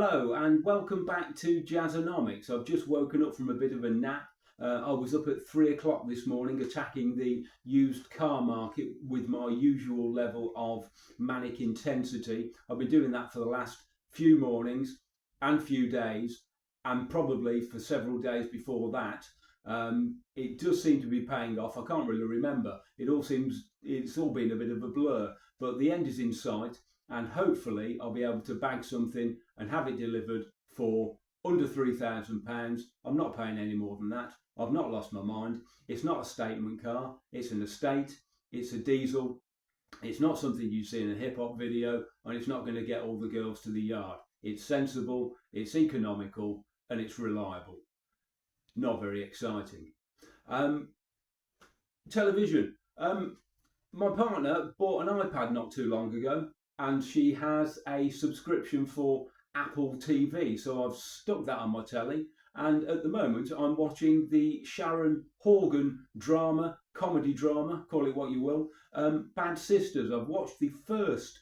Hello and welcome back to Jazzonomics. I've just woken up from a bit of a nap. I was up at 3 o'clock this morning attacking the used car market with my usual level of manic intensity. I've been doing that for the last few mornings and few days, and probably for several days before that. It does seem to be paying off. I can't really remember. It's all been a bit of a blur, but the end is in sight. And hopefully I'll be able to bag something and have it delivered for under £3,000. I'm not paying any more than that. I've not lost my mind. It's not a statement car. It's an estate. It's a diesel. It's not something you see in a hip-hop video, and it's not going to get all the girls to the yard. It's sensible, it's economical, and it's reliable. Not very exciting. Television. My partner bought an iPad not too long ago, and she has a subscription for Apple TV. So I've stuck that on my telly, and at the moment I'm watching the Sharon Horgan comedy drama, call it what you will, Bad Sisters. I've watched the first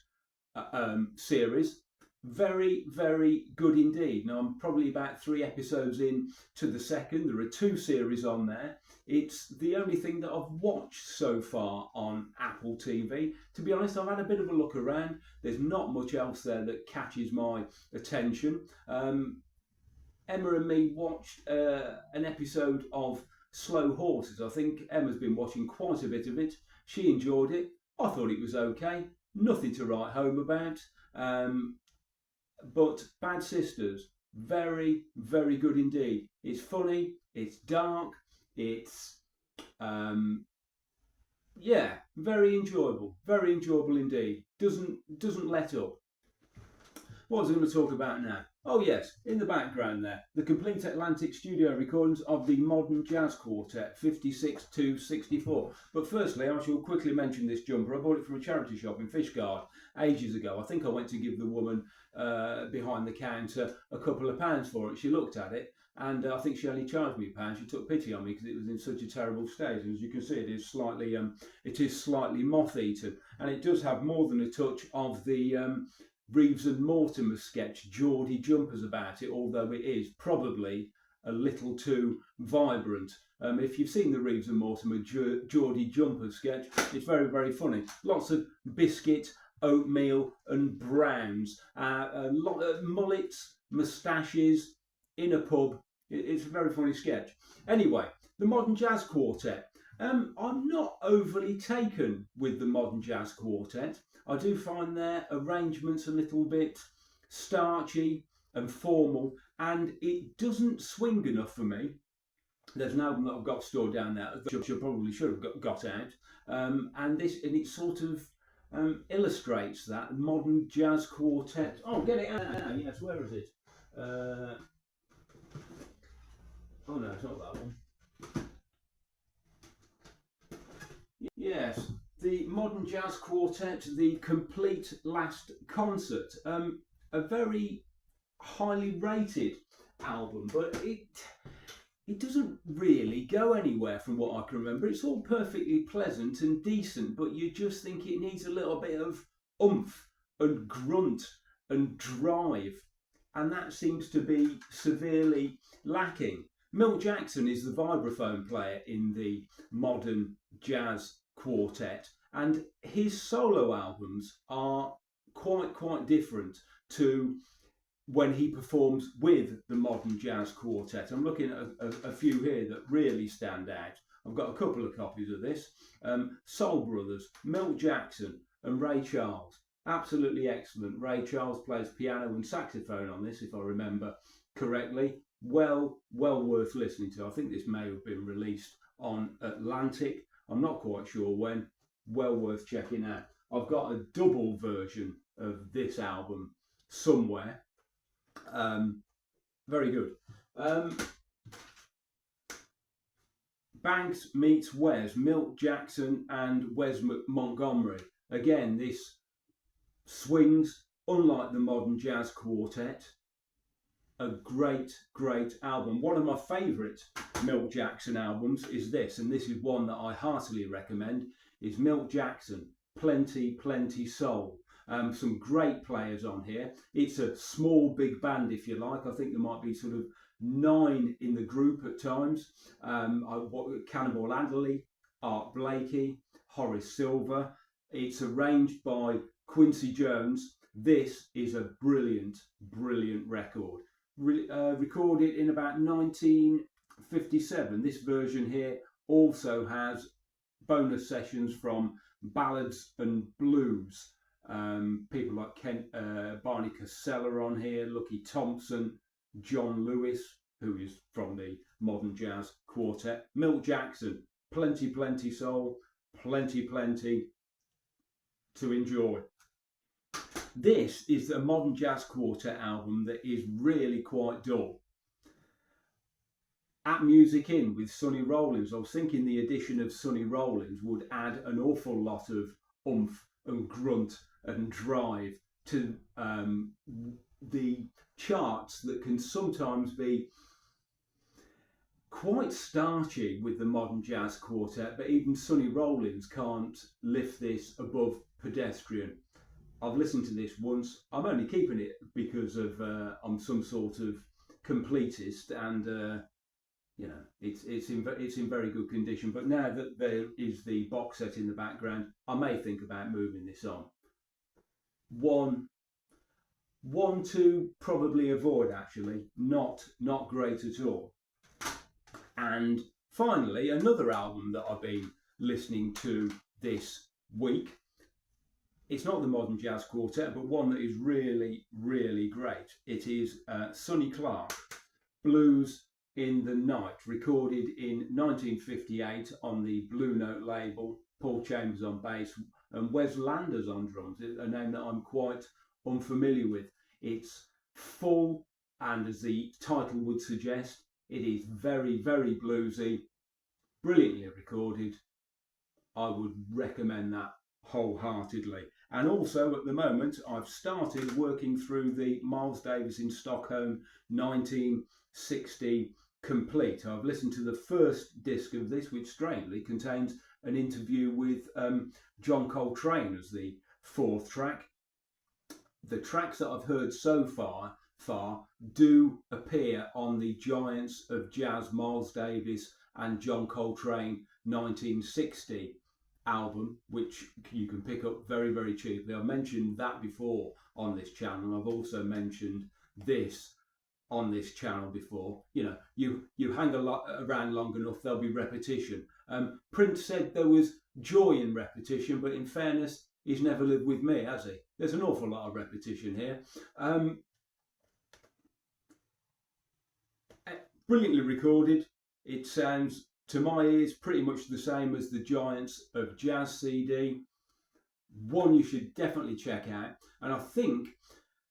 series. Very, very good indeed. Now I'm probably about 3 episodes in to the second. There are 2 series on there. It's the only thing that I've watched so far on Apple TV. To be honest, I've had a bit of a look around. There's not much else there that catches my attention. Emma and me watched an episode of Slow Horses. I think Emma's been watching quite a bit of it. She enjoyed it. I thought it was okay. Nothing to write home about. But Bad Sisters, very, very good indeed. It's funny, it's dark, it's, very enjoyable indeed. Doesn't let up. What was I going to talk about now? Oh yes, in the background there, the complete Atlantic studio recordings of the Modern Jazz Quartet, 56 to 64. But firstly, I shall quickly mention this jumper. I bought it from a charity shop in Fishguard ages ago. I think I went to give the woman behind the counter a couple of pounds for it. She looked at it, and I think she only charged me £1. She took pity on me because it was in such a terrible state. And as you can see, it is slightly moth-eaten, and it does have more than a touch of the Reeves and Mortimer sketch Geordie jumpers about it, although it is probably a little too vibrant. If you've seen the Reeves and Mortimer Geordie jumper sketch, it's very, very funny. Lots of biscuit, oatmeal and browns, a lot of mullets, moustaches in a pub. It's a very funny sketch. Anyway, the Modern Jazz Quartet. I'm not overly taken with the Modern Jazz Quartet. I do find their arrangements a little bit starchy and formal, and it doesn't swing enough for me. There's an album that I've got stored down there, which I probably should have got out, and it sort of illustrates that Modern Jazz Quartet. Oh, get it out now. Yes, where is it? Oh no, it's not that one. Yes, the Modern Jazz Quartet, the complete last concert. A very highly rated album, but it doesn't really go anywhere from what I can remember. It's all perfectly pleasant and decent, but you just think it needs a little bit of oomph and grunt and drive, and that seems to be severely lacking. Milt Jackson is the vibraphone player in the Modern Jazz Quartet, and his solo albums are quite different to when he performs with the Modern Jazz Quartet. I'm looking at a few here that really stand out. I've got a couple of copies of this. Soul Brothers, Milt Jackson and Ray Charles. Absolutely excellent. Ray Charles plays piano and saxophone on this, if I remember correctly. Well worth listening to. I think this may have been released on Atlantic. I'm not quite sure when. Well worth checking out. I've got a double version of this album somewhere. Very good. Banks meets Wes, Milt Jackson and Wes Montgomery. Again, this swings, unlike the Modern Jazz Quartet. A great album. One of my favourite Milt Jackson albums is this, and this is one that I heartily recommend, is Milt Jackson, Plenty Soul. Some great players on here. It's a small big band, if you like. I think there might be sort of 9 in the group at times. Cannonball Adderley, Art Blakey, Horace Silver. It's arranged by Quincy Jones. This is a brilliant, brilliant record. Recorded in about 1957. This version here also has bonus sessions from ballads and blues. People like Barney Casella on here, Lucky Thompson, John Lewis, who is from the Modern Jazz Quartet, Milt Jackson. Plenty, plenty soul, plenty, plenty to enjoy. This is a Modern Jazz Quartet album that is really quite dull. At Music In with Sonny Rollins, I was thinking the addition of Sonny Rollins would add an awful lot of oomph and grunt and drive to the charts that can sometimes be quite starchy with the Modern Jazz Quartet, but even Sonny Rollins can't lift this above pedestrian. I've listened to this once. I'm only keeping it because of I'm some sort of completist, and you know, it's in very good condition. But now that there is the box set in the background, I may think about moving this on. One to probably avoid, actually. Not great at all. And finally, another album that I've been listening to this week. It's not the Modern Jazz Quartet, but one that is really, really great. It is Sonny Clark, Blues in the Night, recorded in 1958 on the Blue Note label. Paul Chambers on bass and Wes Landers on drums, a name that I'm quite unfamiliar with. It's full, and as the title would suggest, it is very, very bluesy, brilliantly recorded. I would recommend that wholeheartedly. And also at the moment I've started working through the Miles Davis in Stockholm 1960 complete. I've listened to the first disc of this, which strangely contains an interview with John Coltrane as the 4th track. The tracks that I've heard so far do appear on the Giants of Jazz Miles Davis and John Coltrane 1960 album, which you can pick up very, very cheaply. I've mentioned that before on this channel. I've also mentioned this on this channel before. You know, you hang around long enough, there'll be repetition. Prince said there was joy in repetition, but in fairness, he's never lived with me, has he? There's an awful lot of repetition here. Brilliantly recorded. It sounds, to my ears, pretty much the same as the Giants of Jazz CD. One you should definitely check out. And I think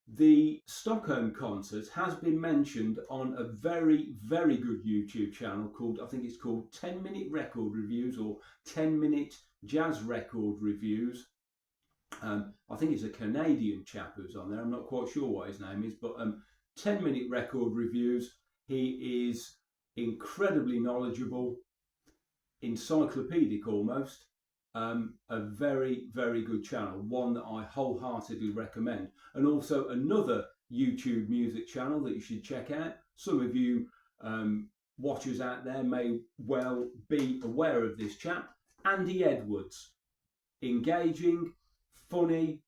the Stockholm concert has been mentioned on a very, very good YouTube channel called, I think it's called 10-Minute Record Reviews or 10-Minute Jazz Record Reviews. I think it's a Canadian chap who's on there. I'm not quite sure what his name is, but 10-Minute Record Reviews. He is incredibly knowledgeable, encyclopedic almost. A very, very good channel, one that I wholeheartedly recommend. And also another YouTube music channel that you should check out. Some of you watchers out there may well be aware of this chap, Andy Edwards. Engaging, funny,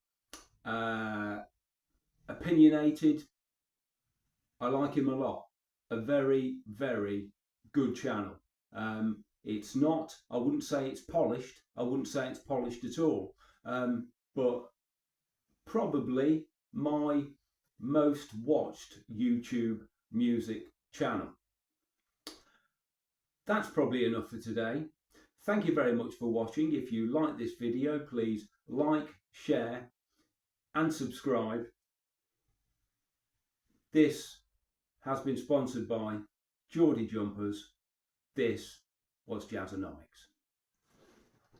opinionated. I like him a lot. A very, very good channel. It's not, I wouldn't say it's polished. I wouldn't say it's polished at all. But probably my most watched YouTube music channel. That's probably enough for today. Thank you very much for watching. If you like this video, please like, share and subscribe. This has been sponsored by Geordie Jumpers. This was Jazzonomics.